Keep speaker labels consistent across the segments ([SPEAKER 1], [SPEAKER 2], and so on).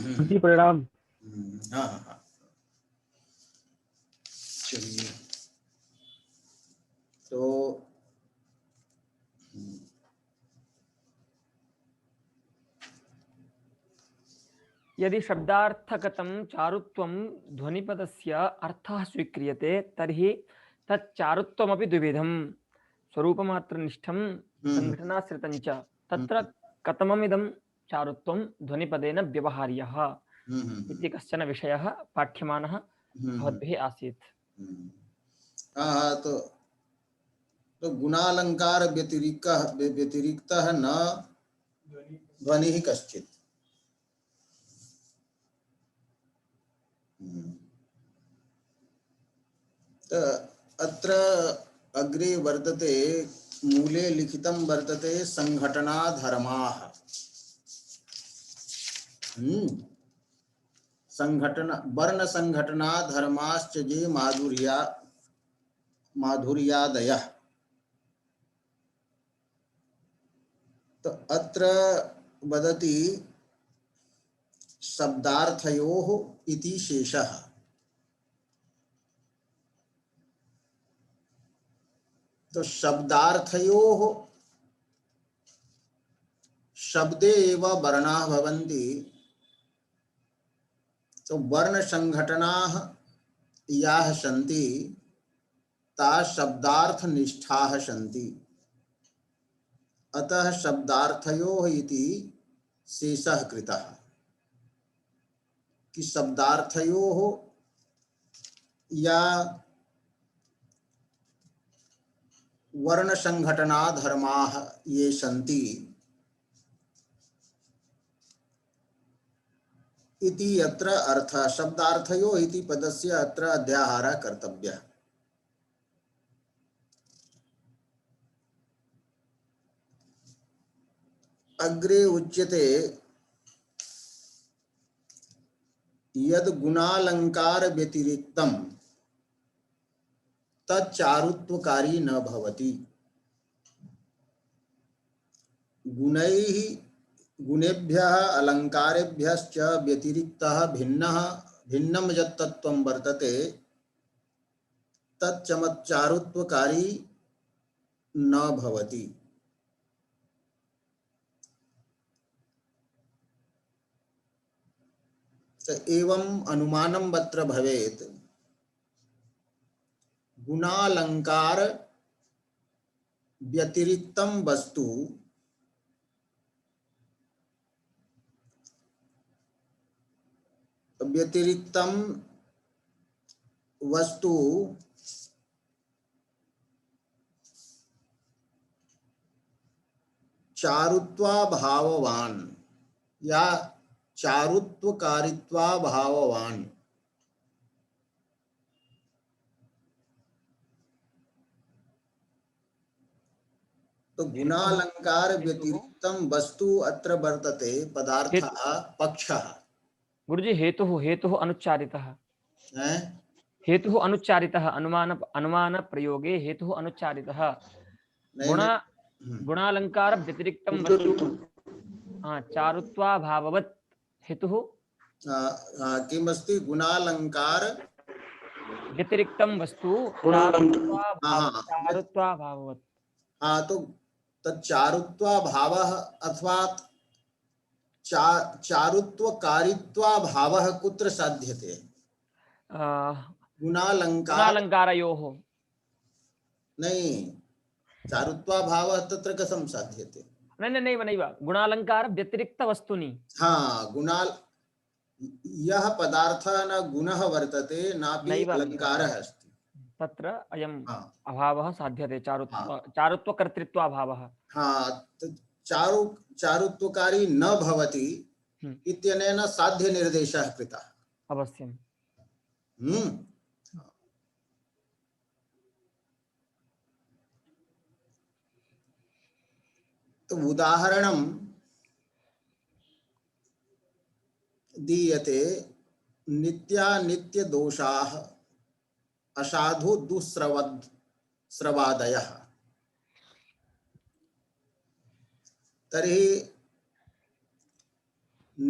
[SPEAKER 1] जी परिणाम।
[SPEAKER 2] हाँ हाँ हाँ, चलिए। तो
[SPEAKER 1] यदि शब्दार्थगतं चारुत्वं ध्वनिपदस्य अर्थः स्वीक्रियते तर्हि तत् चारुत्वमपि द्विविधं स्वरूपमात्रनिष्ठं संघटनाश्रितं च। तत्र कथममिदं चारुत्वं ध्वनिपदेन व्यवहार्यः इति कश्चन विषयः पाठ्यमानः भवद्भिः आसीत्।
[SPEAKER 2] हाँ हाँ, तो गुणालंकार व्यतिरिक्त न ध्वनि ही कश्चित। अत्र अग्रे वर्तते, मूले लिखितं वर्तते संघटनाधर्माः। संघटन वर्ण संघटनाधर्माश्च ये माधुर्यादयः। तो अत्र वदति शब्दार्थयोः इति शेषः। तो शब्दार्थयोः शब्दे एव वर्णाः भवन्ति। तो वर्ण संघटनाः याः सन्ति ताः शब्दार्थ निष्ठाः सन्ति। अतः शब्दार्थयोः इति शेषः कृतः कि शब्दार्थयोः या वर्ण संघटनाधर्माः ये सन्ति इति अत्र अर्थः। शब्दार्थयोः इति पदस्य अत्र अध्याहारः कर्तव्यः। अग्रे उच्यते यद गुणालंकार व्यतिरिक्तम तच्चारुत्वकारी न भवति। गुणैः गुणेभ्यः अलंकारेभ्यश्च व्यतिरिक्तः भिन्नं यत् तत्त्वं वर्तते तच्चमत्चारुत्वकारी न भवति। एवं अनुमानं अत्र भवेत्। गुणालंकार व्यतिरिक्तं वस्तु चारुत्वाभाववान या चारुत्वकारित्वाभाववान। तो गुणालंकार व्यतिरिक्तं वस्तु अत्र वर्तते पदार्थः पक्षः।
[SPEAKER 1] गुरुजी हेतुः अनुच्चारितः। हेतुः अनुच्चारितः अनुमान प्रयोगे हेतुः अनुच्चारितः। गुणालंकार व्यतिरिक्तं वस्तु चारुत्वाभाववत् हेतुः
[SPEAKER 2] किमस्ति? गुणालंकार
[SPEAKER 1] व्यतिरिक्तं वस्तु चारुत्वाभाववत्।
[SPEAKER 2] हाँ, तो तच्चारुत्वाभावः अथवा चारुत्वकारित्वाभावः कुत्र साध्यते?
[SPEAKER 1] गुणालंकारयोः।
[SPEAKER 2] नहीं, चारुत्वाभावः तत्र कथं साध्यते?
[SPEAKER 1] नैव गुणालंकार व्यतिरिक्त वस्तूनि।
[SPEAKER 2] हाँ, यः पदार्थः न गुणः वर्तते नापि अलंकारः अस्ति, तत्र
[SPEAKER 1] अयम् अभावः साध्यते। चारुत्वकर्तृत्वाभावः।
[SPEAKER 2] हाँ, चारुत्वकारी न भवति इत्यनेन साध्य निर्देशः कृतः।
[SPEAKER 1] अवश्यम्।
[SPEAKER 2] तो उदाहरणं दीयते नित्यानित्य दोषाः असाधु दुःस्रवादयः। तर्हि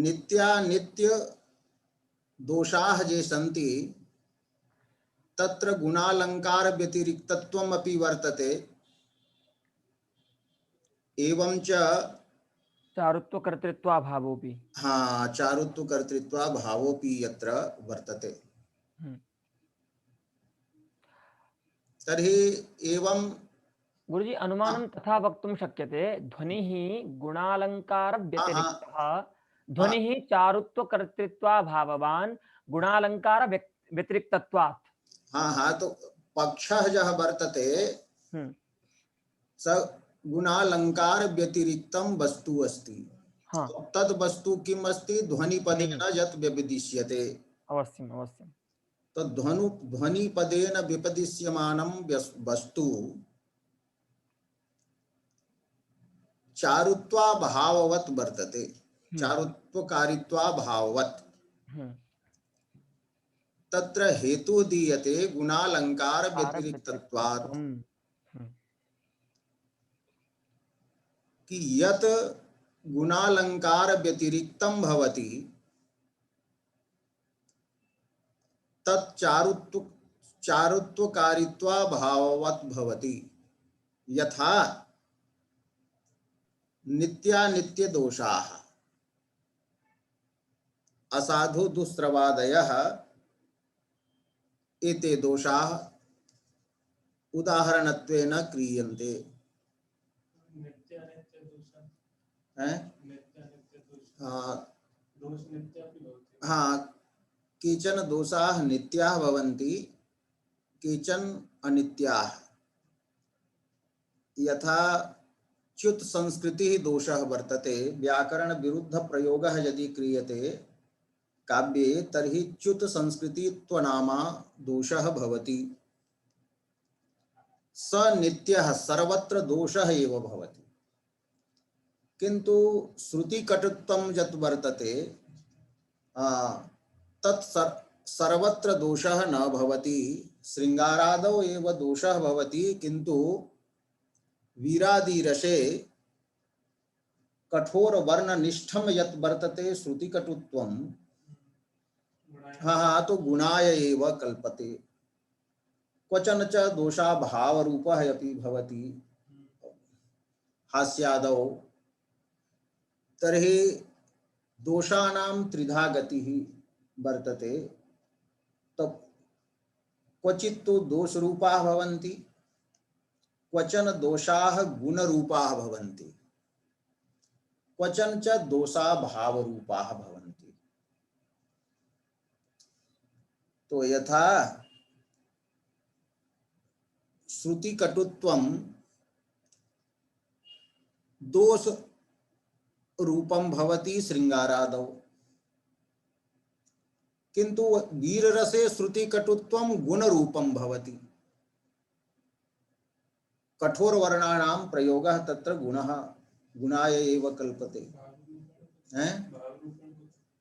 [SPEAKER 2] नित्यानित्य दोषाः ये सन्ति तत्र गुणालंकार व्यतिरिक्तत्वम् अपि वर्तते एवं च
[SPEAKER 1] चारुत्व कर्तृत्वाभावोऽपि।
[SPEAKER 2] हाँ चारुत्व कर्तृत्वा भावोऽपि यत्र वर्तते। तर्हि एवं
[SPEAKER 1] गुरुजी अनुमानं तथा वक्तुं शक्यते ध्वनिः गुणालंकार
[SPEAKER 2] हाँ
[SPEAKER 1] व्यतिरिक्तः
[SPEAKER 2] हाँ
[SPEAKER 1] ध्वनिः चारुत्व कर्तृत्वाभाववान् गुणालंकार व्यतिरिक्तत्वात्।
[SPEAKER 2] हाँ हाँ तो पक्षः यः वर्तते स गुणालंकार व्यतिरिक्तं वस्तु अस्ति।
[SPEAKER 1] हाँ
[SPEAKER 2] तद् वस्तु किम् अस्ति ध्वनिपदेन यत् व्यपदिश्यते।
[SPEAKER 1] अवश्यम् अवश्यम्।
[SPEAKER 2] तो ध्वनिपदेन विपदिश्यमानं वस्तु चारुत्वाभाववत् वर्तते, चारुत्वकारित्वाभाववत्। तत्र हेतु दीयते गुणालंकार व्यतिरिक्तत्वात् कि यत् गुणालंकार व्यतिरिक्तं भवति तत् चारुत्वकारित्वाभाववत् भवति। यथा नित्यानित्य दोषाः असाधु दुस्रवादयः एते दोषाः उदाहरणत्वेन क्रियन्ते। हाँ केचन दोषाः नित्याः भवन्ति केचन अनित्याः। यथा च्युत संस्कृति दोषः वर्तते, व्याकरण विरुद्ध प्रयोगः यदि क्रियते काव्ये तर्हि च्युत संस्कृतित्वनामा दोषः भवति। स नित्यः सर्वत्र दोषः एव भवति। किंतु श्रुतिकटुत्वं यत् वर्तते तत् सर्वत्र दोषः न भवति। शृंगारादौ एव दोषः भवति किंतु वीरादिरसे कठोर वर्णनिष्ठं यत् वर्तते श्रुतिकटुत्वं हाँ तो गुणाय एव कल्पते। क्वचन च दोषाभावरूपः अपि भवति हास्यादौ। तर्हि दोषाणां त्रिधा गतिः वर्तते। तो क्वचित् तो दोषरूपाः भवन्ति, क्वचन दोषाः गुणरूपाः भवन्ति, क्वचन च दोषाभावरूपाः भवन्ति। तो यथा श्रुतिकटुत्वं दोष रूपं भवति श्रृंगारादौ, किंतु वीररसे श्रुतिकटुत्वं गुणरूपं भवति। कठोर वर्णानां प्रयोगः तत्र गुणाय एव कल्पते हैं।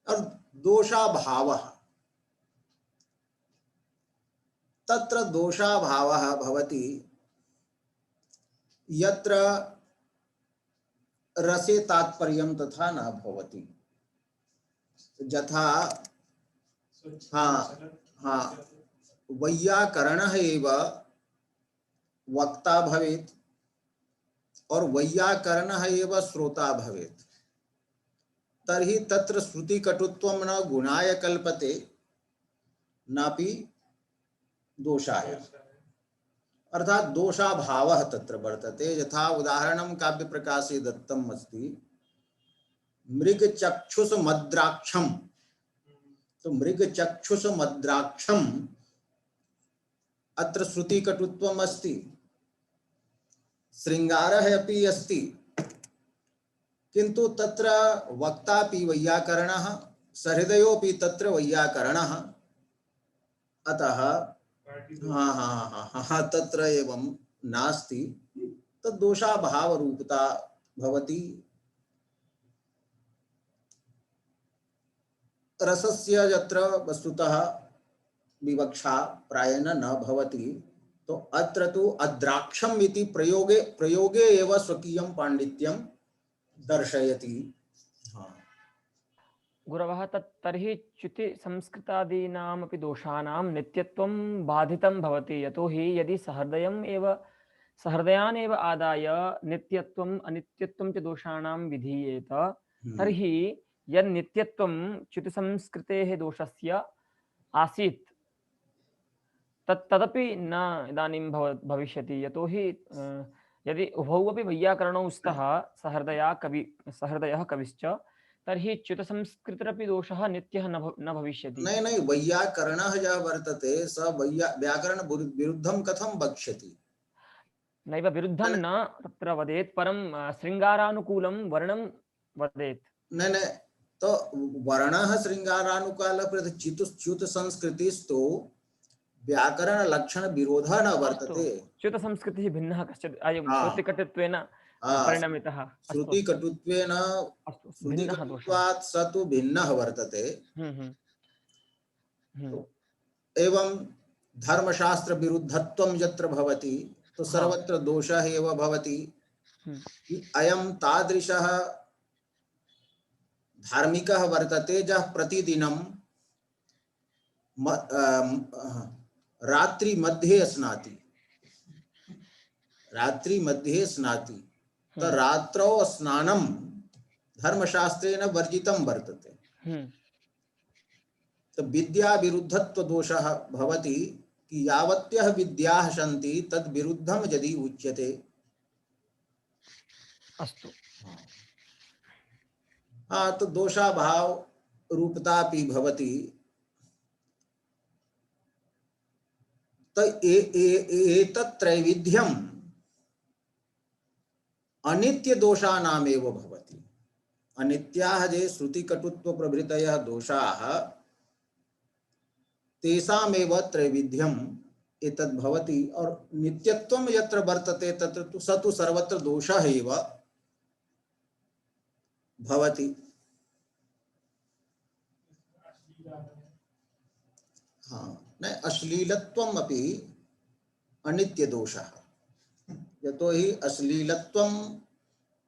[SPEAKER 2] और दोषाभावः तत्र दोषाभावः भवति यत्र रसे तात्पर्यं तथा न भवति। यथा हाँ वैयाकरणः एव वक्ता भवेत् और वैयाकरणः एव श्रोता भवेत्। तर्हि तत्र श्रुतिकटुत्वं न गुणाय कल्पते नापि दोषाय। अर्थात दोषाभावः तत्र वर्तते। यथा उदाहरणं काव्यप्रकाशे दत्तम् अस्ति मृगचक्षुषमद्राक्षं। तो मृगचक्षुषमद्राक्षं अत्र श्रुतिकटुत्वम् अस्ति, श्रृंगारः अपि अस्ति, किंतु तत्र वक्तापि वैयाकरणः सहृदयोपि तत्र वैयाकरणः। अतः हाँ तत्र एवं नास्ति तद्दोषाभावरूपता भवति। रसस्य यत्र वस्तुतः विवक्षा प्रायेण न भवति, तो अत्र तु अद्राक्षम् इति प्रयोगे एव स्वकीयं पांडित्यं दर्शयति। हाँ
[SPEAKER 1] गुरवः तर्हि च्युति संस्कृतादीनामपि दोषाणां नित्यत्वं बाधितं भवति, यतोहि यदि सहृदयान् एव आदाय नित्यत्वम् अनित्यत्वं च दोषाणां विधीयेत, तर्हि यन् नित्यत्वं च्युतिसंस्कृतेः दोषस्य आसीत् तदपि न इदानीं भविष्यति, यतोहि यदि उभौ अपि वैयाकरणौ स्तः सहृदयः कविश्च, तर्हि च्युतसंस्कृतिरपि दोषः नित्यः न भविष्यति।
[SPEAKER 2] नहीं नहीं, वैयाकरणः यः वर्तते स व्याकरण विरुद्धं कथं वक्ष्यति?
[SPEAKER 1] नैव विरुद्धं न तत्र वदेत्, परं शृङ्गारानुकूलं वर्णं वदेत्।
[SPEAKER 2] नहीं, तो वर्णः शृङ्गारानुकालः च्युत संस्कृतिस्तु व्याकरण लक्षण विरोधः न वर्तते।
[SPEAKER 1] च्युत संस्कृतिः भिन्नः कश्चित् अयं श्रुतिकटुत्वेन परिणमितः।
[SPEAKER 2] श्रुतिकटुत्वेन श्रुतिकटुत्वात् स तु भिन्नः वर्तते। एवं धर्मशास्त्र विरुद्धत्वं यत्र भवति तो सर्वत्र दोषः एव भवति। अयं तादृशः धार्मिकः वर्तते यः प्रतिदिनं रात्रि मध्ये स्नाति, तो रात्रौ स्नानं धर्मशास्त्रेण वर्जितं वर्तते। तो विद्या विरुद्धत्व दोषः भवति कि यावत्यः विद्याः सन्ति तद् विरुद्धं यदि उच्यते।
[SPEAKER 1] अस्तु।
[SPEAKER 2] हाँ, तो दोषाभाव रूपतापि भवति। तो एतत् त्रैविध्यम् अनित्य दोषानामेव भवति। अनित्याः ये श्रुतिकटुत्व प्रभृतयः दोषाः तेषामेव त्रैविध्यम् एतद् भवति। और नित्यत्वं यत्र वर्तते तत्र तु स तु सर्वत्र दोषः एव भवति। हाँ, न अश्लीलत्वम् अपि अनित्य दोषः, यतोहि अश्लीलत्वं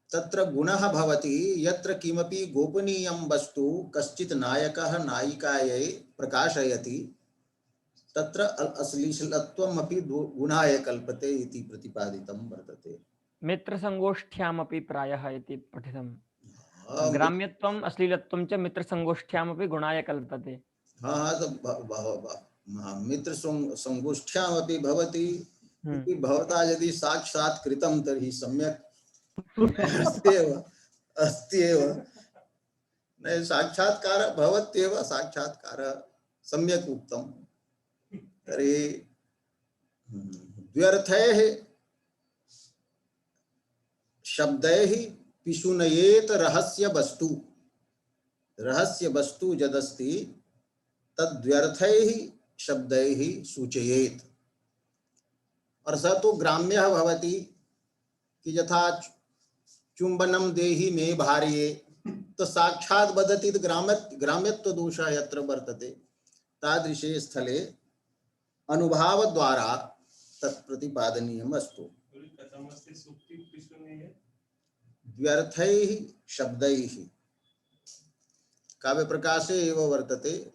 [SPEAKER 2] तत्र गुणः भवति यत्र किमपि गोपनीयं वस्तु कश्चित् नायकः नायिकायै प्रकाशयति तत्र अश्लीलत्वम् अपि गुणाय कल्पते इति प्रतिपादितं वर्तते।
[SPEAKER 1] मित्रसंगोष्ठ्यामपि प्रायः इति पठितं। ग्राम्यत्वम् अश्लीलत्वं च मित्रसंगोष्ठ्यामपि गुणाय कल्पते। हाँ,
[SPEAKER 2] तो मित्र संगोष्ठ्यामपि भवति इति भवता यदि साक्षात् कृतं तर्हि सम्यक् अस्ति एव। न साक्षात्कार भवत्येव, साक्षात्कार सम्यक् उक्तं। तर्हि द्व्यर्थैः शब्दैः पिशुनयेत रहस्य वस्तु यदस्ति तद्व्यर्थैः शब्दैः सूचयेत। और स तो ग्राम्यः भवति कि यथा चुंबनम देहि मे भार्ये, तो साक्षात् वदति ग्राम्यत्व दोषः यत्र वर्तते तादृशे स्थले अनुभाव द्वारा तत्प्रतिपादनीयम् अस्तु। द्व्यर्थैः शब्दैः काव्य प्रकाशे एव वर्तते।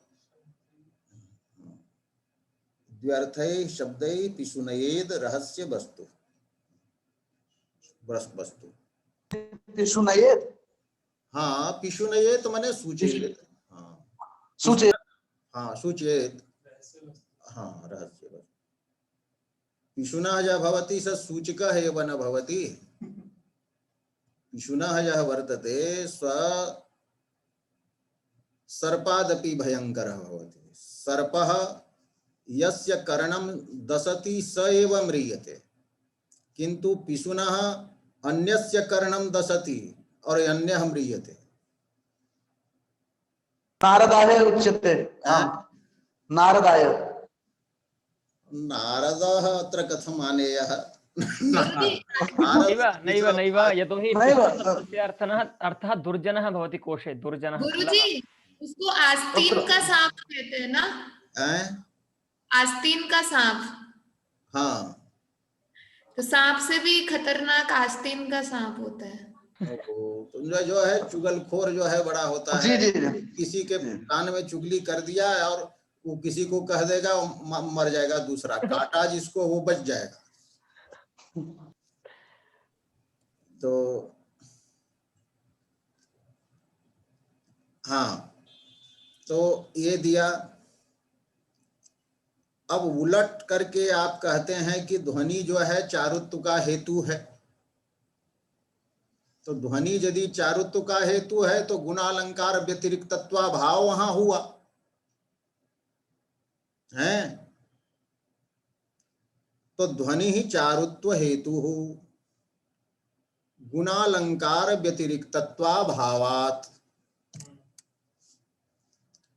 [SPEAKER 2] द्व्यर्थैः शब्दैः पिशुनयेद रहस्य वस्तु।
[SPEAKER 3] पिशुनयेद,
[SPEAKER 2] हाँ, पिशुनयेत माने सूचयेत। हाँ, सूचयेत, हाँ, रहस्य वस्तु। पिशुनः यः भवति स सूचकः एव न भवति। पिशुनः यः वर्तते स्व सर्पादपि भयंकरः भवति। सर्पः यस्य कर्णं दशति स एव म्रियते, किंतु पिशुनः अन्यस्य कर्णं दशति और अन्यः म्रियते।
[SPEAKER 3] नारदाय उच्यते। नारदाय,
[SPEAKER 1] नारदः
[SPEAKER 2] अत्र कथम् आनेयः?
[SPEAKER 1] नैव, यतोहि अर्थः दुर्जनः भवति कोशे। दुर्जनः
[SPEAKER 4] गुरुजी, उसको आस्तीन का सांप कहते हैं ना? आस्तीन का सांप।
[SPEAKER 2] हाँ,
[SPEAKER 4] तो सांप से भी खतरनाक आस्तीन का सांप होता है।
[SPEAKER 2] तो जो है चुगलखोर जो है बड़ा होता
[SPEAKER 3] जी
[SPEAKER 2] है,
[SPEAKER 3] जी जी
[SPEAKER 2] किसी के
[SPEAKER 3] जी।
[SPEAKER 2] कान में चुगली कर दिया और वो किसी को कह देगा, मर जाएगा दूसरा, काटा जिसको वो बच जाएगा। तो हाँ, तो ये दिया। अब उलट करके आप कहते हैं कि ध्वनि जो है चारुत्व का हेतु है। तो ध्वनि यदि चारुत्व का हेतु है तो गुणालंकार व्यतिरिक्तत्वा भाव वहां हुआ है। तो ध्वनि ही चारुत्व हेतु हो, गुणालंकार व्यतिरिक्तत्वा भावात,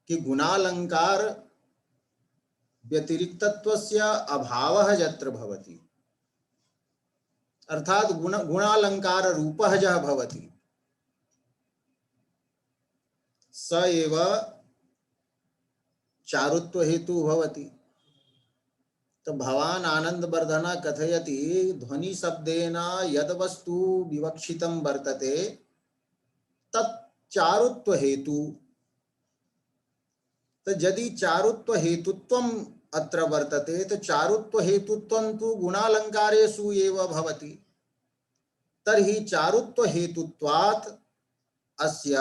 [SPEAKER 2] कि गुणालंकार व्यतिरिक्तत्वस्य अभावः यत्र भवति, अर्थात गुणालंकार रूपः यः भवति स एव चारुत्व हेतु भवति। तो भवान आनंद वर्धन कथयति ध्वनि शब्देन यद वस्तु विवक्षितं वर्तते तत् चारुत्व हेतु। तो यदि चारुत्व हेतुत्वम अत्र वर्तते तो चारुत्व हेतुत्वं तु गुणालंकारेषु एव भवति। तर्हि चारुत्व हेतुत्वात् अस्य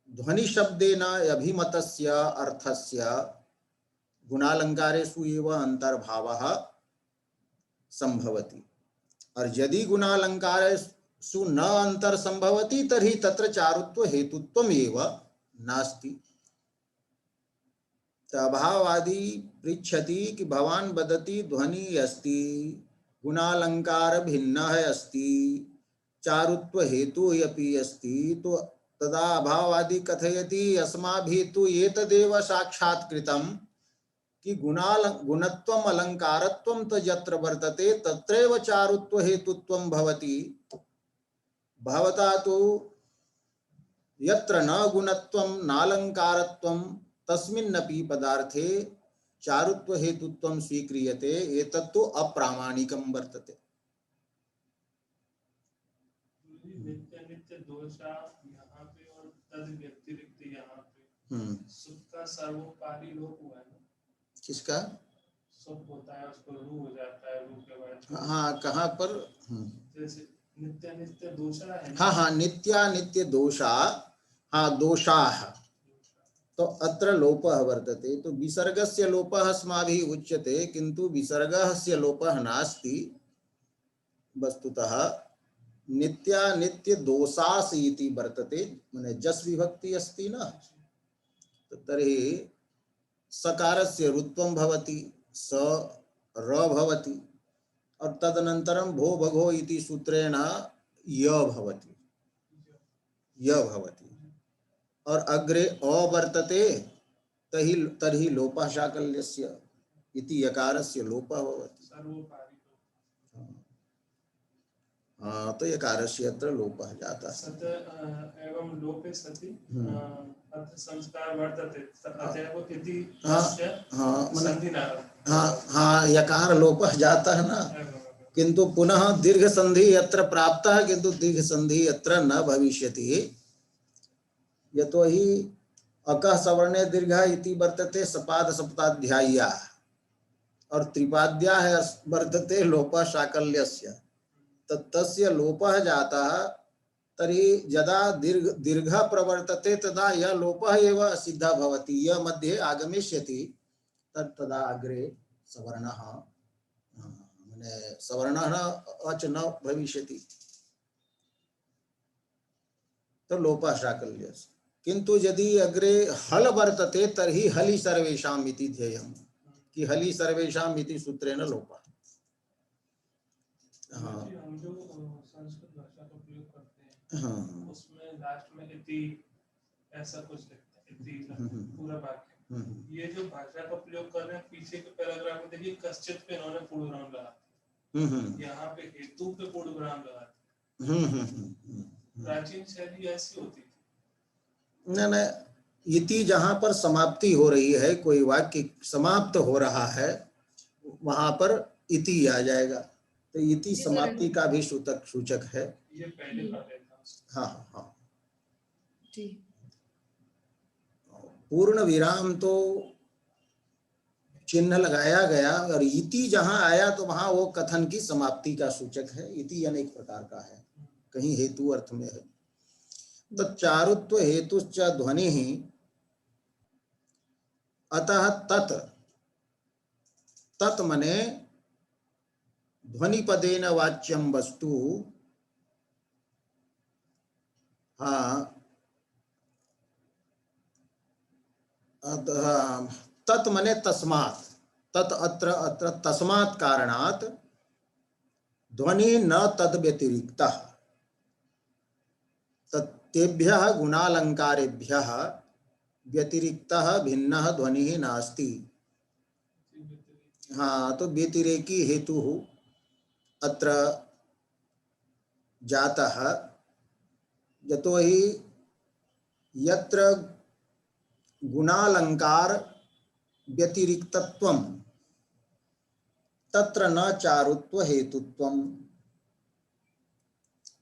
[SPEAKER 2] ध्वनि शब्देन अभिमतस्य अर्थस्य गुणालंकारेषु एव अंतर्भावः संभवति। और यदि गुणालंकारेषु न अंतर संभवति तर्हि तत्र चारुत्व हेतुत्वम् एव नास्ति। अभावादि पृच्छति कि भवान वदति ध्वनि अस्ति, गुणालंकार भिन्नः अस्ति, चारुत्व हेतु अपि अस्ति। तो तदा अभावादि कथयति अस्माभिः तु एतदेव साक्षात्कृतं कि गुणत्वम अलंकारत्वम तो यत्र वर्तते तत्रैव चारुत्व हेतुत्वम भवति। भवता तो यत्र न गुणत्वम नालंकारत्वम तस्मिन्नपि पदार्थे चारुत्व हेतुत्वम स्वीक्रियते, एतत् तो अप्रामाणिकं वर्तते।
[SPEAKER 5] नित्य नित्य दोषा यहाँ पे और तद व्यतिरिक्त यहाँ पे सुख का सर्वोपरि लोप हुआ है ना।
[SPEAKER 2] किसका
[SPEAKER 5] सुख होता है उसको रू हो जाता है, रू के बाद
[SPEAKER 2] हाँ कहाँ पर
[SPEAKER 5] जैसे नित्य नित्य दोषा है।
[SPEAKER 2] हाँ हाँ नित्या नित्य दोषा, हाँ दोषाः। तो अत्र लोपः वर्तते। तो विसर्गस्य लोपः अस्माभिः उच्यते किंतु विसर्गस्य लोपः नास्ति। वस्तुतः नित्या नित्य दोषास् इति वर्तते, माने जस् विभक्ति अस्ति न, तो तर्हि सकारस्य रुत्वं भवति, स र भवति और तदनन्तरं भो भगो इति सूत्रेण य भवति, य भवति और अग्रे अ वर्तते तर्हि लोपः शाकल्यस्य इति यकारस्य लोपः भवति। हाँ तो यकारस्य अत्र लोपः जातः।
[SPEAKER 5] सत एवं लोपे सति अत्र संस्कार वर्तते अतएव इति
[SPEAKER 2] हाँ यकार लोपः जातः न, किंतु पुनः दीर्घ संधि अत्र प्राप्तः, किंतु दीर्घ संधि अत्र न भविष्यति। यतो हि अकः सवर्णे दीर्घः इति वर्तते सपाद सप्ताध्याय्या और त्रिपाद्याः वर्तते लोपः शाकल्यस्य। तस्य लोपः जातः तर्हि यदा दीर्घ प्रवर्तते तदा यह लोपः एव सिद्धः भवति, यह मध्ये आगमिष्यति तदा अग्रे सवर्णः माने सवर्णः अच न भविष्यति, तो लोपः शाकल्यस्य। किंतु यदि अग्रे हल वर्तते तर्हि हलि सर्वेषाम् इति ध्येयम्, कि हलि सर्वेषाम् इति सूत्रेण लोपः। हाँ
[SPEAKER 5] हम जो संस्कृत भाषा का प्रयोग करते हैं
[SPEAKER 2] हाँ
[SPEAKER 5] उसमें लास्ट में इति ऐसा कुछ लिखते हैं, इति पूरा वाक्य। ये जो भाषा का प्रयोग कर रहे हैं पीछे के पैराग्राफ में देखिए कश्चित पे इन्होंने पूर्णविराम लगाते, यहाँ पे हेतु पे पूर्णविराम लगाते। प्राचीन शैली ऐसी होती थी।
[SPEAKER 2] न इति जहाँ पर समाप्ति हो रही है, कोई वाक्य समाप्त हो रहा है वहां पर इति आ जाएगा। तो इति समाप्ति का भी सूचक है।
[SPEAKER 5] ये पहले का था।
[SPEAKER 2] हाँ हाँ,
[SPEAKER 4] जी।
[SPEAKER 2] पूर्ण विराम तो चिन्ह लगाया गया और इति जहां आया तो वहां वो कथन की समाप्ति का सूचक है। इति अनेक प्रकार का है, कहीं हेतु अर्थ में है। तो चारुत्व हेतुश्च ध्वनि ही अतः तत्, तत् मने ध्वनि पदेन वाच्यम वस्तु। हाँ, तत् मने तस्मात्, तत् अत्र अत्र तस्मात् कारणात् ध्वनि न तद व्यतिरिक्तः, तेभ्यः गुणालंकारेभ्यः व्यतिरिक्तः भिन्नः ध्वनिः नास्ति। हाँ, तो व्यतिरेकी हेतु अत्र जातः, यतो हि यत्र गुणालंकार व्यतिरिक्तत्वं तत्र न चारुत्व हेतुत्वम्,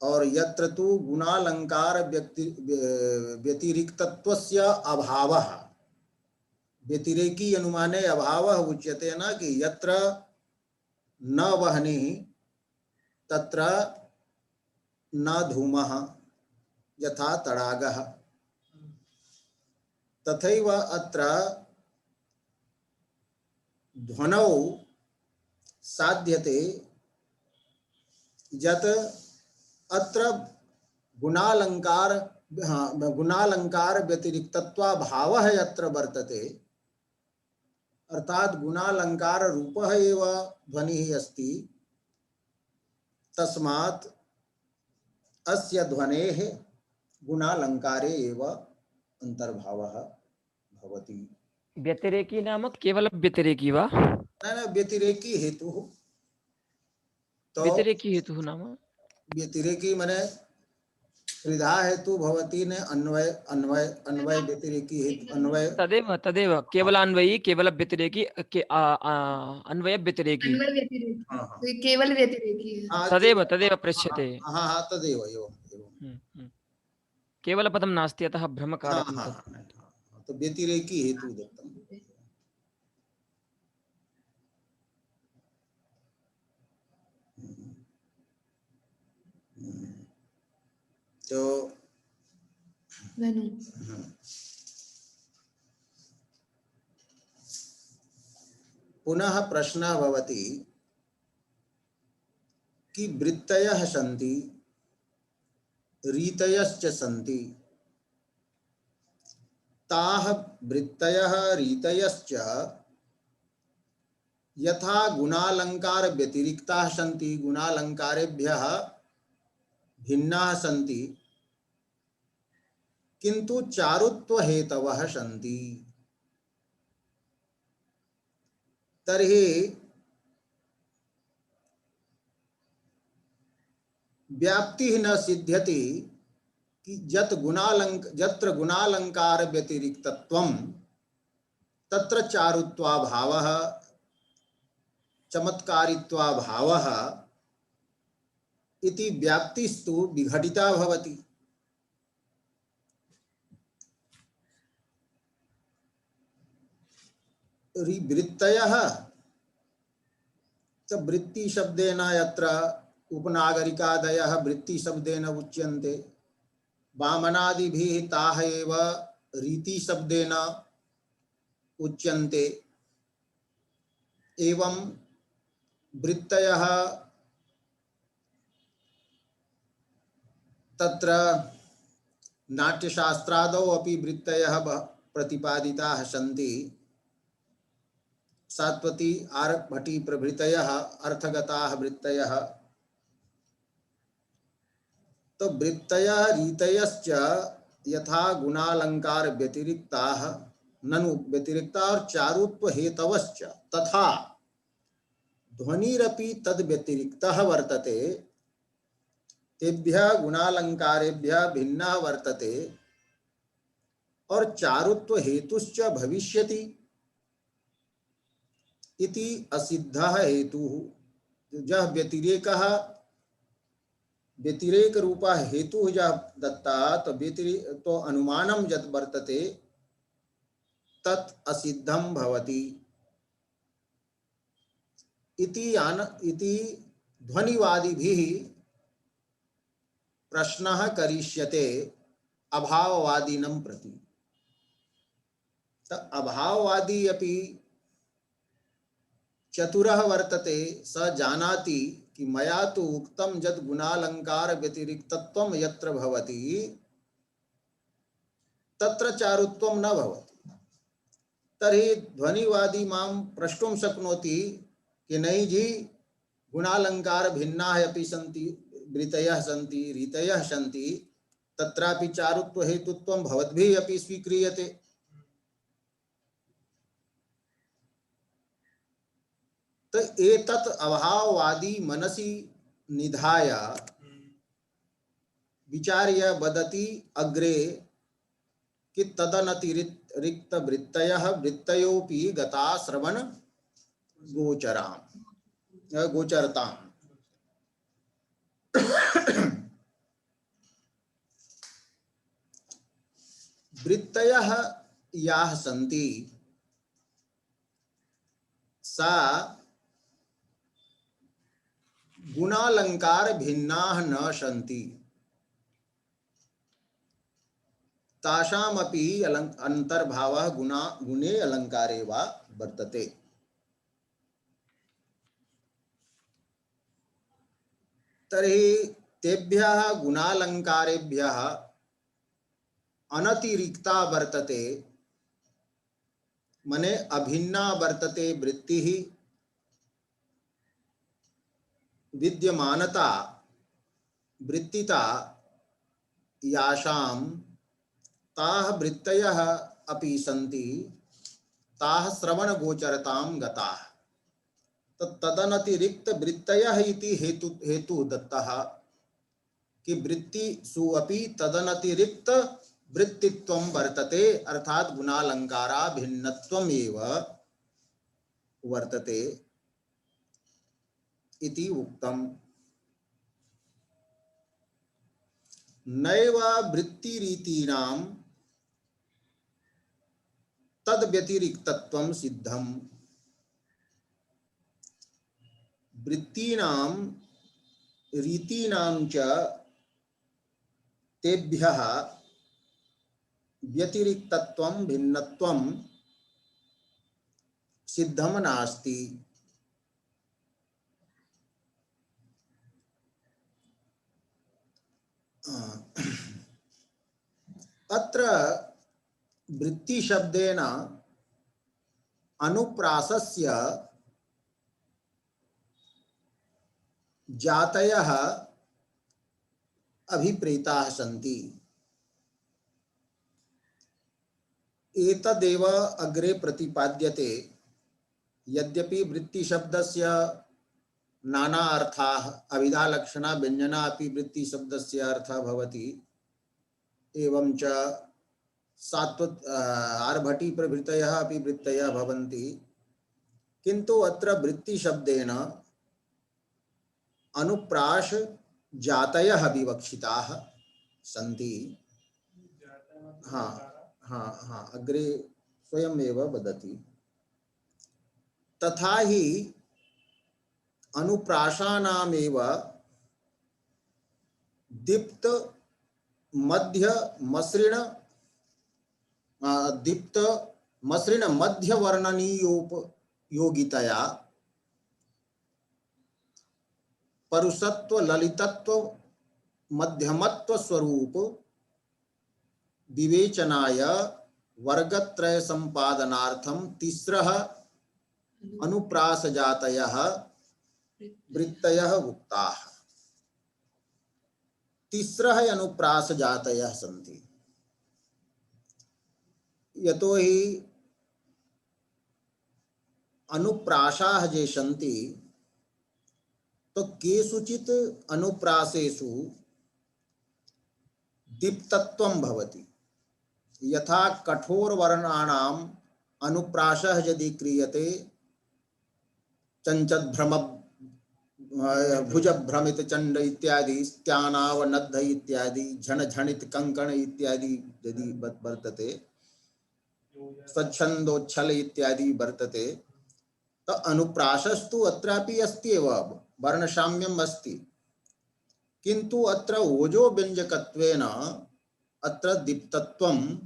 [SPEAKER 2] और यत्र तु गुणालंकार व्यतिरिक्तत्वस्य अभावः, व्यतिरेकी अनुमाने अभावः उच्यते न, कि यत्र न वह्निः तत्र न धूमः यथा तडागः, तथैव अत्र ध्वनौ साध्यते यत् अत्र गुणालंकार, गुणालंकार व्यतिरिक्तत्वाभावः यत्र वर्तते, अर्थात गुणालंकार रूपः एव ध्वनिः अस्ति, तस्मात् अस्य ध्वनेः गुणालंकारे एव अंतर्भावः भवति।
[SPEAKER 1] व्यतिरेकी नाम केवल व्यतिरेकी वा?
[SPEAKER 2] न व्यतिरेकी हेतु। तो
[SPEAKER 1] व्यतिरेकी हेतु नाम
[SPEAKER 2] व्यतिरेकी माने त्रिधा हेतु भवति ने, अन्वय अन्वय अन्वय व्यतिरेकी हेतु, अन्वय
[SPEAKER 1] तदेव तदेव केवलान्वयी केवल व्यतिरेकी अन्वय व्यतिरेकी,
[SPEAKER 4] अन्वय व्यतिरेकी,
[SPEAKER 2] हाँ हाँ
[SPEAKER 4] तो ये केवल व्यतिरेकी है।
[SPEAKER 2] हाँ,
[SPEAKER 1] तदेव तदेव पृच्छ्यते।
[SPEAKER 2] हाँ हाँ, तदेव एवं एवं।
[SPEAKER 1] केवल पदम नास्ति, अतः
[SPEAKER 2] हाँ
[SPEAKER 1] भ्रमकारकं
[SPEAKER 2] हाँ
[SPEAKER 1] तत्।
[SPEAKER 2] हाँ, तो व्यतिरेकी हेतु दत्तम। तो पुनः प्रश्नः भवति कि वृत्तयः सन्ति, रीतयश्च सन्ति, ताः वृत्तयः रीतयश्च यथा गुणालंकार व्यतिरिक्ताः सन्ति, गुणालंकारेभ्यः भिन्नाः सन्ति, किंतु चारुत्व हेतवः सन्ति। तर्हि व्याप्ति न सिद्ध्यति कि यत्र गुणालंकार व्यतिरिक्तत्वं तत्र चारुत्वाभावः चमत्कारित्वाभावः इति व्याप्तिस्तु विघटिता भवति। वृत्तयः च वृत्ति शब्देन यत्र उपनागरिकादयः वृत्ति शब्देन उच्यन्ते, वामनादिभिः ताः एव रीति शब्देन उच्यन्ते। एवं वृत्तयः तत्र नाट्यशास्त्रादौ अपि वृत्तयः प्रतिपादिताः सन्ति। सात्वती आरभटी प्रभृतयः अर्थगताः वृत्तयः। तो वृत्तयः रीतयश्च यथा गुणालंकार व्यतिरिक्ताः ननु व्यतिरिक्ता और चारुत्व हेतवश्च तथा ध्वनिरपि तद व्यतिरिक्तः वर्तते, तेभ्यः गुणालंकारेभ्यः भिन्नः वर्तते और चारुत्व हेतुश्च भविष्यति इति असिद्धः हेतुः जह व्यतिरेकः व्यतिरेक रूपा हेतु जह दत्ता तो अनुमानम यत् वर्तते तत् असिद्धम भवति इति ध्वनिवादिभिः प्रश्नः करिष्यते अभाववादिनं प्रति। अभाववादी अपि चतुरः वर्तते, स जानाति कि मया तु उक्तं यत् गुणालंकार व्यतिरिक्तत्वं यत्र भवति तत्र चारुत्वं न भवति। तर्हि ध्वनिवादी मां प्रष्टुं शक्नोति कि नहीं जी, गुणालंकार भिन्नाः अपि सन्ति, वृत्तयः सन्ति, रीतयः सन्ति, तत्रापि चारुत्व हेतुत्वं भवद्भिः अपि स्वीक्रियते। तो एतत् अभाववादी मनसि निधाय विचार्य वदति अग्रे कि तदनतिरिक्त वृत्तयः वृत्तयोपि गता श्रवण गोचरताम्। वृत्तयः याः सन्ति सा गुणालंकार भिन्नाः न सन्ति, तासामपि अंतर्भावः गुणे अलंकारे वा वर्तते। तर्हि तेभ्यः गुणालंकारेभ्यः अनतिरिक्ता वर्तते, मने अभिन्ना वर्तते वृत्तिः, विद्यमानता वृत्तिता यासां ताः वृत्तयः अपि सन्ति ताः श्रवण गोचरतां गताः। तदनतिरिक्त वृत्तयः इति हेतु दत्तः कि वृत्तिषु अपि तदनतिरिक्त वृत्तित्वं वर्तते, अर्थात गुणालंकारा भिन्नत्वम् एव वर्तते इति उक्तम्। नैव वृत्तिरीतीनां तद व्यतिरिक्तत्वं सिद्धम्। वृत्तीनां रीतीनां च तेभ्यः व्यतिरिक्तत्वं भिन्नत्वं सिद्धं नास्ति। अत्र वृत्ति शब्देन अनुप्रासस्य जातयः अभिप्रेताः सन्ति। एतदेव अग्रे प्रतिपाद्यते। यद्यपि वृत्ति शब्दस्य नाना अर्थाः अभिधा लक्षणा व्यंजना अपि वृत्ति शब्दस्य अर्थः भवति, एवं च सात्वत आर्भटी प्रभृतयः अपि वृत्तयः भवन्ति, किन्तु अत्र वृत्ति शब्देन अनुप्रास जातयः विवक्षिताः सन्ति। हाँ हाँ हाँ, अग्रे स्वयमेव वदति। तथा ही अनुप्रासानामेव दीप्त मध्य मसृण दीप्त मसृण मध्य वर्णनीयोपयोगितया परुषत्व ललितत्व मध्यमत्व स्वरूप विवेचनाय वर्गत्रय संपादनार्थम तीसरः अनुप्रास जातयः वृत्तयः उक्ताः। तीसरः अनुप्रास जातयः सन्ति। यतो हि अनुप्रासाः ये सन्ति तो केषुचित् अनुप्रासेषु दीप्तत्वं भवति। यथा कठोर वर्णानाम् अनुप्रासः यदि क्रियते चञ्चद्भ्रम भुज भ्रमित चंड इत्यादि, स्त्यानाव नद्ध इत्यादि, झण झणित कंकण इत्यादि यदि वर्तते, स्वच्छंदोच्छल इत्यादि वर्तते, तो अनुप्रासस्तु अत्रापि अस्ति एव, वर्णसाम्यम् अस्ति, किंतु अत्र ओजो व्यंजकत्वेन अत्र दीप्तत्वं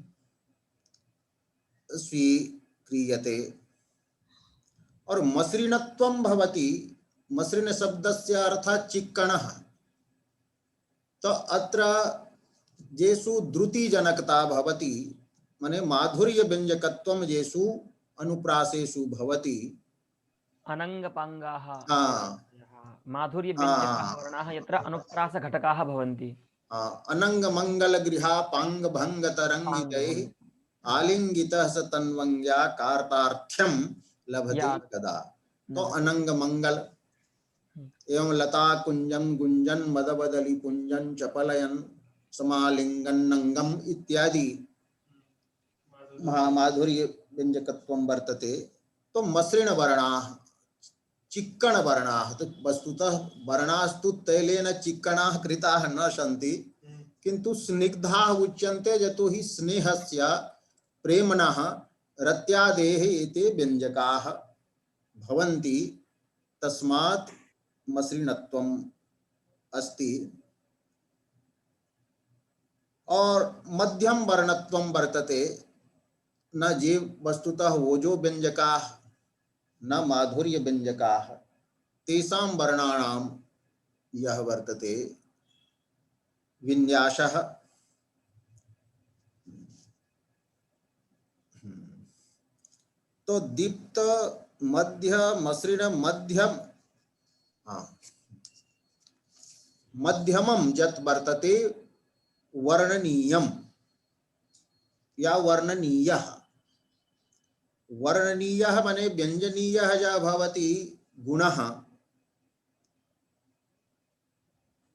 [SPEAKER 2] स्वीक्रियते। और मसृणत्वं भवति, मसृण शब्दस्य अर्थः चिक्कणः, तो अत्र जेषु द्रुतिजनकता भवति, माने माधुर्य व्यंजकत्वं येषु अनुप्रासेषु भवति,
[SPEAKER 1] अनङ्गपाङ्गाः
[SPEAKER 2] हाँ
[SPEAKER 1] माधुर्यव्यञ्जकाः वर्णाः यत्र अनुप्रासघटकाः भवन्ति।
[SPEAKER 2] अनंग मंगल गृहा पांग भंग तरंगितैः आलिंगितः स तन्वंग्या कार्तार्थ्यं लभते कदा। तो अनंग मंगल एवं लता कुंजं गुंजन मदबदली पुंजन चपलयन समालिंगन नंगम इत्यादि माधुर्य व्यंजकत्वं वर्तते। तो मसृण वर्णाः, चिक्कण वर्णाः, तो वस्तुतः वर्णास्तु तैलेन चिक्कणाः कृताः न सन्ति, किन्तु स्निग्धाः उच्यन्ते, यतो हि स्नेहस्य प्रेम्णः रत्यादेः एते व्यञ्जकाः भवन्ति, तस्मात् मसृणत्वम् अस्ति। और मध्यम वर्णत्वं वर्तते, न जे वस्तुतः ओजो व्यञ्जकाः न माधुर्य व्यञ्जकाः, तेषां वर्णानां यह वर्तते विन्यासः। तो दीप्त मध्य मसृण मध्यम, मध्यमं यत् वर्तते वर्णनीयम या वर्णनीयः, वर्णनीयः माने व्यंजनीयः या भवति गुणः,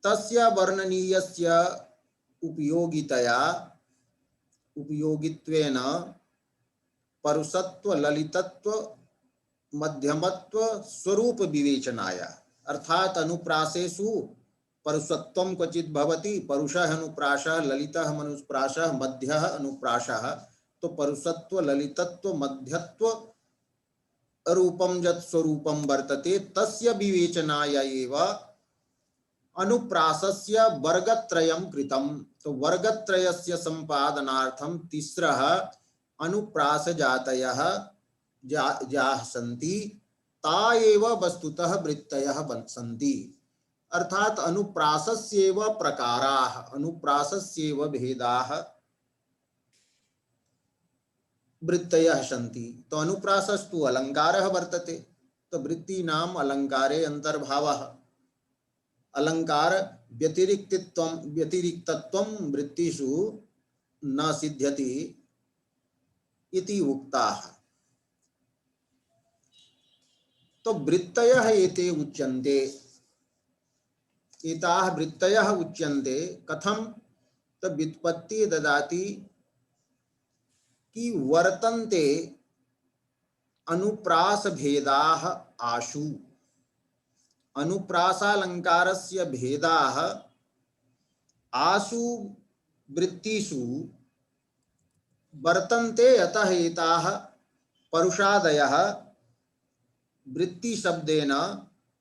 [SPEAKER 2] तस्य वर्णनीयस्य उपयोगितया उपयोगित्वेन परुषत्व ललितत्व मध्यमत्व स्वरूप विवेचनाय, अर्थात अनुप्रासेषु परुषत्वं क्वचित् भवति, परुषः अनुप्रासः, ललितः अनुप्रासः, मध्यः अनुप्रासः। तो परुषत्व ललितत्व मध्यत्व रूपं यत् स्वरूपं वर्तते, तस्य विवेचनाय एव अनुप्रासस्य वर्गत्रयं कृतं। तो वर्गत्रयस्य संपादनार्थं तिस्रः अनुप्रास जातयः जाः सन्ति, ता एव वस्तुतः वृत्तयः सन्ति। अर्थात अनुप्रासस्यैव प्रकाराः, अनुप्रासस्यैव भेदाः वृत्तयः सन्ति। तो अनुप्रासस्तु अलंकारः वर्तते, तो वृत्तीनाम् अलंकारे अंतर्भावः, अलंकार व्यतिरिक्तत्वं वृत्तिषु न सिद्ध्यति इति उक्ताः। तो वृत्तयः एते उच्यन्ते, एताः वृत्तयः उच्यन्ते। कथं? तो व्युत्पत्ति ददाति कि वर्तन्ते अनुप्रास भेदाः आशु, अनुप्रासालंकारस्य भेदाः आशु वृत्तिषु वर्तन्ते, अतः एताः परुषादयः वृत्ति शब्देन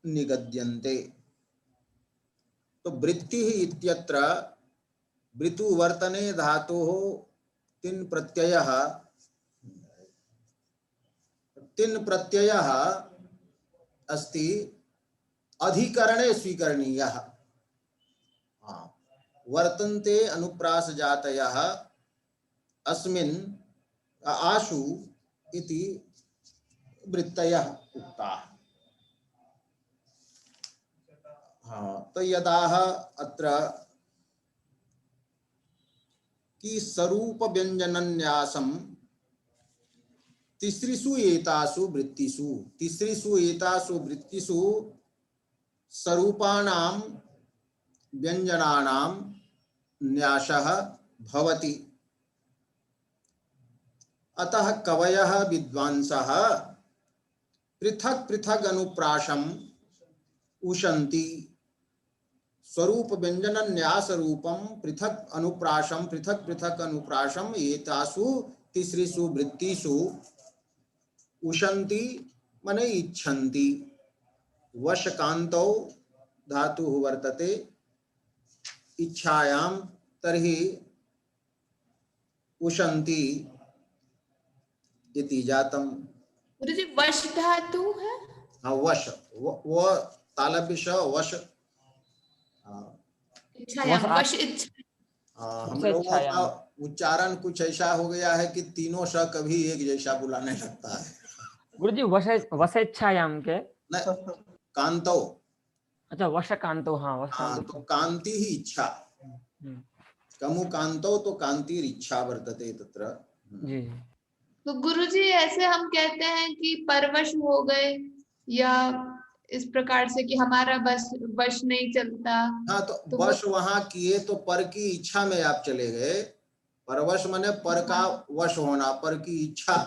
[SPEAKER 2] निगद्यन्ते। तो वृत्तिः इत्यत्र वृत्तुवर्तने धातोः तिन प्रत्ययः अस्ति, अधिकरणे स्वीकरणीयः। वर्तन्ते अनुप्रास जातयः अस्मिन् आशु इति वृत्तयः उक्ताः। तो यदाह अत्र कि स्वरूप व्यंजनन्यासम तिसृषु एतासु वृत्तिषु, तिसृषु एतासु वृत्तिषु स्वरूपाणां व्यंजनानां न्यासः भवति। अतः कवयः विद्वांसः पृथक् पृथक् अनुप्रासम् उशन्ति स्वरूप व्यंजन न्यास रूपम पृथक अनुप्राशम एतासु तिसृषु वृत्तिषु उशन्ति मने इच्छन्ति वशकान्तौ धातुः वर्तते इच्छायां तर्हि उशन्ति इति जातम्।
[SPEAKER 4] गुरुजी वश धातु है।
[SPEAKER 2] हाँ वश वो तालव्य वश।
[SPEAKER 4] इच्छायाम वश इच्छा।
[SPEAKER 2] हम लोगों का उच्चारण कुछ ऐसा हो गया है कि तीनों स कभी एक जैसा बुलाने लगता है।
[SPEAKER 1] गुरुजी वशेच्छायाम के
[SPEAKER 2] कांतो।
[SPEAKER 1] अच्छा वश कांतो। हाँ वश
[SPEAKER 2] हाँ
[SPEAKER 1] कांतो
[SPEAKER 2] तो कांति ही इच्छा। कमु कांतो तो कांति इच्छा वर्तते तत्र।
[SPEAKER 1] जी।
[SPEAKER 4] तो गुरुजी ऐसे हम कहते हैं कि परवश हो गए या इस प्रकार से कि हमारा वश नहीं चलता।
[SPEAKER 2] हाँ तो वश वहां किए तो पर की इच्छा में आप चले गए। परवश माने पर का वश होना, पर की इच्छा।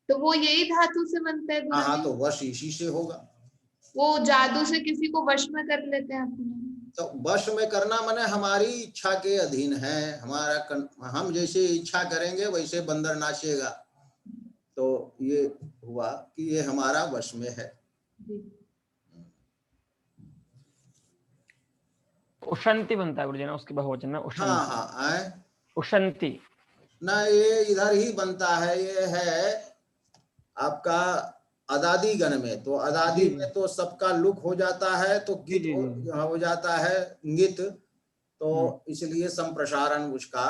[SPEAKER 4] तो वो यही धातु से बनता है गुरुजी।
[SPEAKER 2] हाँ तो वश इसी से होगा।
[SPEAKER 4] वो जादू से किसी को वश में कर लेते हैं अपने।
[SPEAKER 2] तो वश में करना माने हमारी इच्छा के अधीन है। हम जैसे इच्छा करेंगे वैसे बंदर नाचेगा। तो ये हुआ कि ये हमारा वश में है।
[SPEAKER 1] उशंति बनता है गुरुजी ना, उसकी बहुवचन ना उशंति।
[SPEAKER 2] हाँ हाँ आए
[SPEAKER 1] उशंति
[SPEAKER 2] ना, ये इधर ही बनता है। ये है आपका अदादी गण में। तो अदादी में तो सबका लुक हो जाता है तो गित हो जाता है गित। तो इसलिए संप्रसारण उसका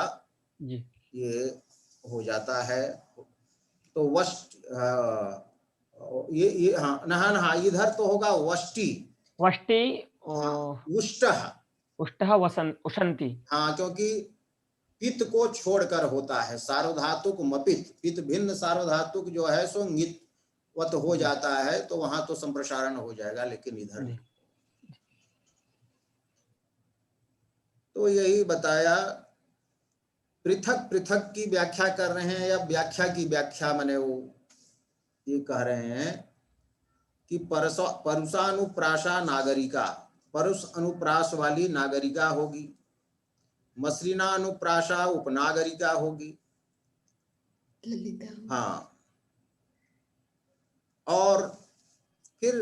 [SPEAKER 2] ये हो जाता है। तो वश ये हाँ नहा इधर तो होगा वष्टि।
[SPEAKER 1] वष्टि
[SPEAKER 2] उष्टः
[SPEAKER 1] उष्टः उशंति।
[SPEAKER 2] हाँ क्योंकि पित्त को छोड़कर होता है। सार्वधातुक मपित, पित्त भिन्न सार्वधातुक जो है सो ङित वत हो जाता है। तो वहां तो संप्रसारण हो जाएगा, लेकिन इधर नहीं। तो यही बताया। पृथक पृथक की व्याख्या कर रहे हैं या व्याख्या की व्याख्या माने वो ये कह रहे हैं कि परुषानुप्रासा नागरिका, परुष अनुप्रास वाली नागरिका होगी। मसरीना अनुप्रासा उपनागरिका होगी। हाँ और फिर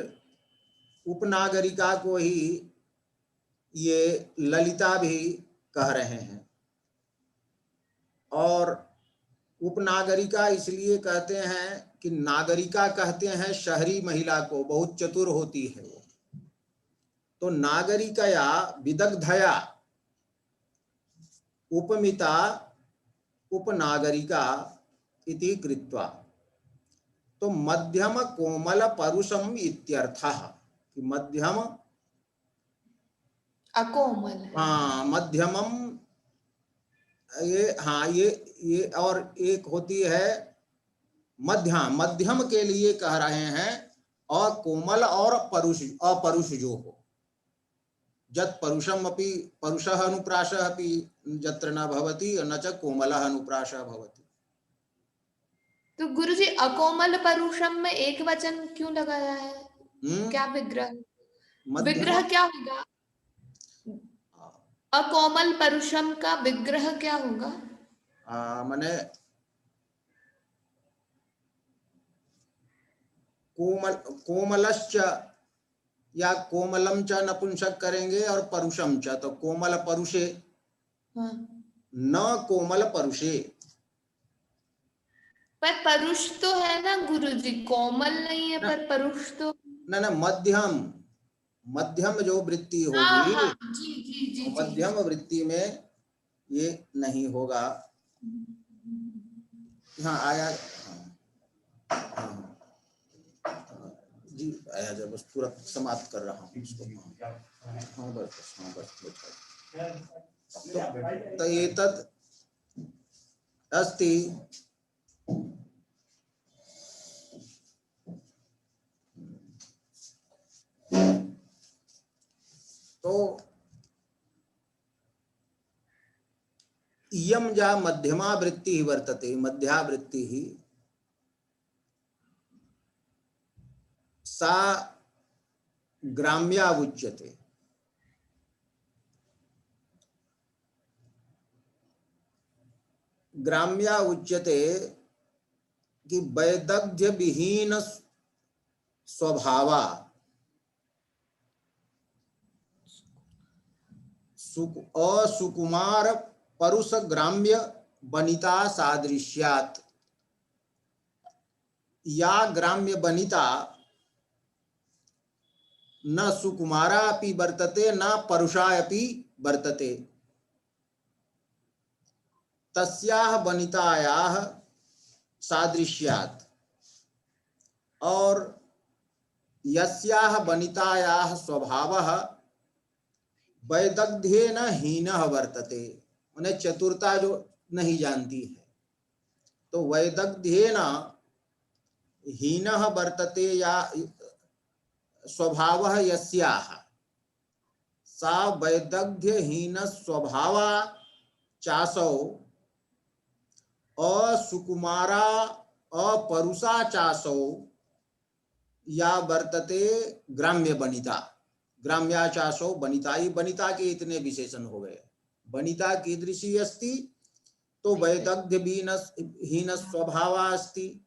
[SPEAKER 2] उपनागरिका को ही ये ललिता भी कह रहे हैं। और उपनागरिका इसलिए कहते हैं कि नागरिका कहते हैं शहरी महिला को, बहुत चतुर होती है वो। तो नागरिकया विदग्धया उपमिता उपनागरिका इति कृत्वा। तो मध्यम कोमल परुषम इत्यर्थः कि मध्यम
[SPEAKER 4] अकोमल।
[SPEAKER 2] हाँ मध्यमम ये हाँ ये और एक होती है मध्यम, मध्यम के लिए कह रहे हैं। और कोमल और अपरुष जो हो, जत परुषम अपि परुषः अनुप्रासः अपि जत्र न भवति न च कोमलः अनुप्रासः भवति।
[SPEAKER 4] तो गुरुजी अकोमल परुषम में एक वचन क्यों लगाया है? क्या विग्रह क्या होगा? अकोमल परुषम का विग्रह क्या होगा?
[SPEAKER 2] माने कोमलश्च या कोमलम च नपुंसक करेंगे और परुषम च, तो कोमल परुषे न कोमल परुषे।
[SPEAKER 4] पर परुष तो है ना गुरुजी, कोमल नहीं है पर परुष तो
[SPEAKER 2] ना मध्यम, मध्यम जो वृत्ति होगी
[SPEAKER 4] जी
[SPEAKER 2] मध्यम वृत्ति में ये नहीं होगा। हाँ आया जी आया, जब बस पूरा समाप्त कर रहा हूँ इसको। हाँ बस तो एतत् अस्ति तो इयं जा मध्यमा वृत्ति वर्तते, मध्या वृत्ति ही सा ग्राम्या उच्यते। ग्राम्या उच्यते कि वैदग्ध्य विहीन स्वभावा असुकुमार परुष ग्राम्य वनिता सादृश्यात्। या ग्राम्य वनिता न सुकुमारा अपि वर्तते न परुषा अपि वर्तते, तस्याः वनितायाः सादृश्यात्। और यस्याः वनितायाः स्वभावः वैदग्ध्येन हीनः वर्तते, उन्हें चतुरता जो नहीं जानती है, तो वैदग्ध्येन हीनः वर्तते या स्वभावः यस्याः सा वैदग्ध्यहीन स्वभावा चासौ असुकुमारा अपरुषा चासौ या वर्तते ग्राम्य वनिता। ग्राम्या चासौ वनिता, ये वनिता के इतने विशेषण हो गए। वनिता कीदृशी अस्ति, तो वैदग्ध्य हीन स्वभावा अस्ति,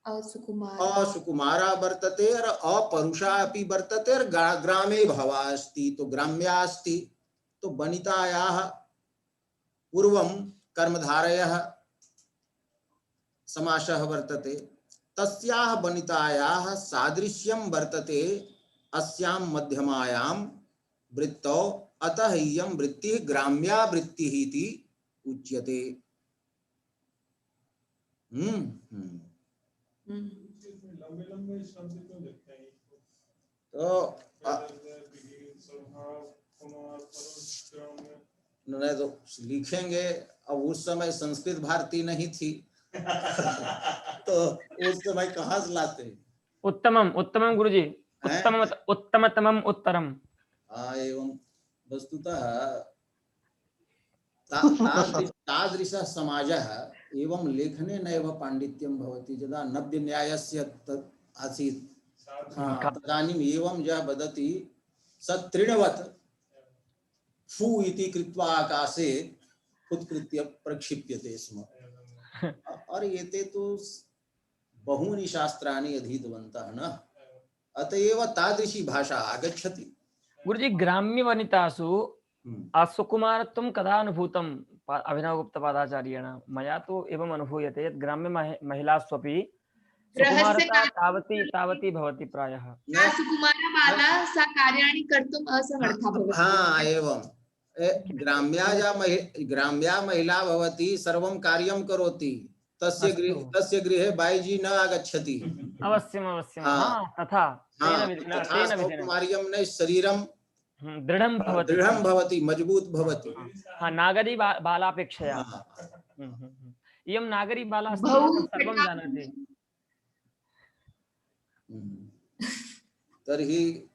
[SPEAKER 2] असुकुमारा वर्तते और अपरुषा अपि वर्तते और ग्रामे भवा अस्ति, तो ग्राम्या अस्ति। तो वनितायाः पूर्वं कर्मधारयः समासः वर्तते, तस्याः वनितायाः सादृश्यं वर्तते अस्यां मध्यमायां वृत्तौ, अतः इयं वृत्तिः ग्राम्या वृत्तिः इति उच्यते।
[SPEAKER 5] लंबे शब्द क्यों लिखते हैं?
[SPEAKER 2] तो नहीं तो लिखेंगे। अब उस समय संस्कृत भारती नहीं थी तो उस समय कहाँ से लाते हैं?
[SPEAKER 1] उत्तमम उत्तमम गुरुजी, उत्तम उत्तमतमम उत्तरम।
[SPEAKER 2] हाँ, एवं वस्तुतः तादृशः समाजः एवं लेखने नैव पाण्डित्यं भवति। यदा नव्य न्यायस्य आसीत् तदानीम् एवं यः वदति स तृणवत् फू इति कृत्वा आकाशे उत्कृत्य प्रक्षिप्यते स्म। और एते तो बहूनि शास्त्राणि अधीतवन्तः न, अतएव तादृशी भाषा आगच्छति।
[SPEAKER 1] गुरुजी, ग्राम्य वनितासु असुकुमारत्वं कदा अनुभूतम् अभिनवगुप्तपादाचार्येण? मया तु एवम् अनुभूयते यत् ग्राम्य महिलास्वपि सुकुमारता तावती भवति प्रायः।
[SPEAKER 4] सुकुमारा बाला सा कार्याणि कर्तुम् असमर्था भवति।
[SPEAKER 2] हाँ, एवं ग्राम्या महिला भवति, सर्वं कार्यं करोति, तस्य गृहे बाईजी न आगच्छति।
[SPEAKER 1] अवश्यम् अवश्यम्। हाँ, तथा
[SPEAKER 2] कुमार्यं न शरीरं
[SPEAKER 1] दृढ़ं भवति,
[SPEAKER 2] मजबूत भवति।
[SPEAKER 1] हाँ, नागरी बालापेक्षया। इयं नागरी बाला सर्वं जानाति।
[SPEAKER 2] तर्हि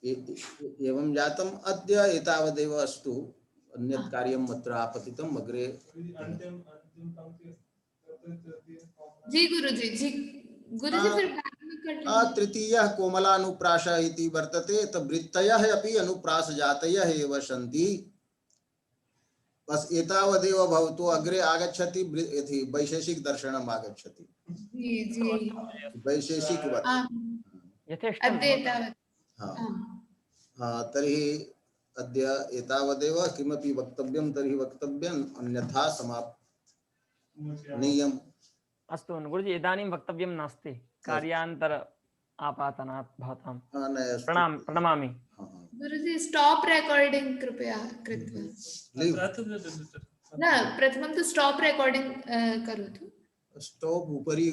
[SPEAKER 2] एवं जातम्। अद्य एतावदेव अस्तु, अन्यत् कार्यम् अत्र आपतितम्। अग्रे
[SPEAKER 4] जी गुरुजी, जी गुरुजी, फिर
[SPEAKER 2] तृतीयः कोमलानुप्रास इति वर्तते। तो वृत्तयः अपि अनुप्रासजातयः एव सन्ति। बस एतावदेव भवतु। अग्रे आगच्छति वैशेषिक दर्शनम् आगच्छति।
[SPEAKER 4] जी जी,
[SPEAKER 2] वैशेषिकवत्
[SPEAKER 1] यथेष्टं।
[SPEAKER 2] हाँ, तर्हि अद्य एतावदेव। किमपि वक्तव्यं तर्हि वक्तव्यम्, अन्यथा समापनीयम्।
[SPEAKER 1] अस्तु गुरुजी, इदानीं वक्तव्यं नास्ति, कार्यान्तर आपातनात् भवतां प्रणमामि।
[SPEAKER 4] गुरुजी, स्टॉप रेकॉर्डिंग कृपया कृत्वा। न, प्रथमं तु स्टॉप रेकॉर्डिंग करोतु।
[SPEAKER 2] स्टॉप उपरि